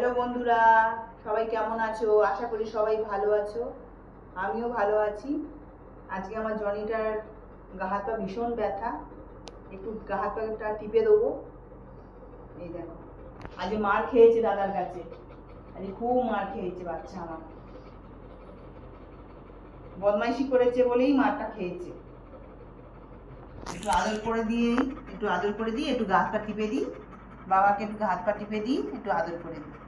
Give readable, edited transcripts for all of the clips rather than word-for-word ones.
Hello বন্ধুরা, সবাই কেমন আছো? আশা করি সবাই ভালো আছো। আমিও ভালো আছি। আজকে আমার জনিটার গা হাত পা ভীষণ ব্যথা, একটু গা হাত পাটা টিপে দেবো। এই দেখো, আজ মার খেয়েছে দাদার কাছে, আজ খুব মার খেয়েছে বাচ্চা আমার, বদমাইশি করেছে বলেই মারটা খেয়েছে। একটু আদর করে দিয়ে একটু গা হাত পা টিপে দিই, বাবাকে একটু গা হাত পা টিপে দিই, একটু আদর করে দিই।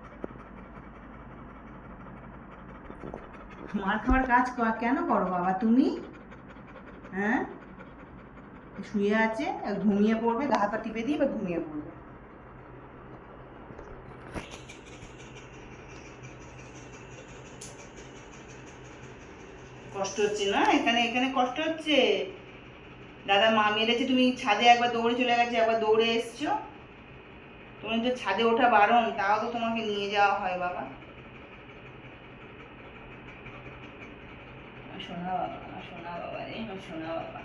মার খাওয়ার কাজ কেন করো বাবা তুমি? হ্যাঁ, শুয়ে আছে, ঘুমিয়ে পড়বে, গা হাত পা টিপে দিয়ে ঘুমিয়ে পড়বে। কষ্ট হচ্ছে না? এখানে এখানে কষ্ট হচ্ছে। দাদা মা মেরেছে, তুমি ছাদে একবার দৌড়ে চলে গেছে, একবার দৌড়ে এসছো। তুমি তো ছাদে ওঠা বারণ, তাও তো তোমাকে নিয়ে যাওয়া হয় বাবা। সোনা বাবা, সোনা বাবা রে, সোনা বাবা।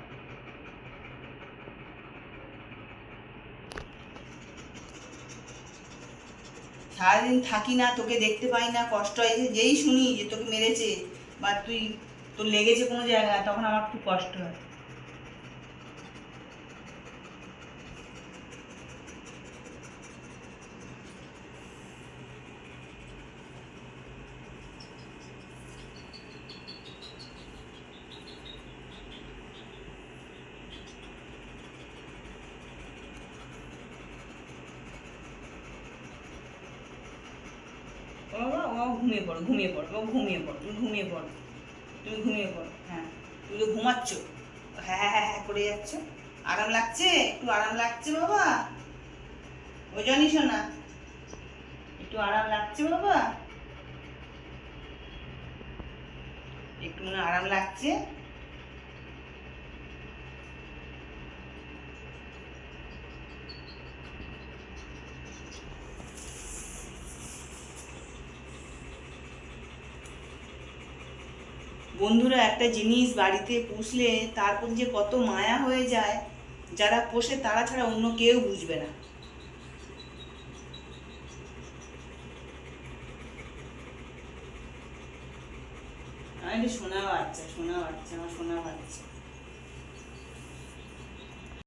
সারাদিন থাকি না, তোকে দেখতে পাই না, কষ্ট হয়, যেই শুনি যে তোকে মেরেছে বা তোর লেগেছে কোনো জায়গায়, তখন আমার খুব কষ্ট হয়। বাবা, ও ঘুমিয়ে পড়ো, ঘুমিয়ে পড়ো, ও ঘুমিয়ে পড়ো, তুমি ঘুমিয়ে পড়ো, তুমি ঘুমিয়ে পড়ো। হ্যাঁ, তুমি তো ঘুমাচ্ছ, হ্যাঁ হ্যাঁ হ্যাঁ করে যাচ্ছ। আরাম লাগছে? একটু আরাম লাগছে বাবা? ও জানিস না, একটু আরাম লাগছে বাবা? একটু মনে আরাম লাগছে? বন্ধুরা, একটা জিনিস বাড়িতে পুষলে তার প্রতি যে কত মায়া হয়ে যায়, যারা পোষে তারা ছাড়া অন্য কেউ বুঝবে না। আমি সোনা বাচ্চা, সোনা বাচ্চা, আমার সোনা বাচ্চা।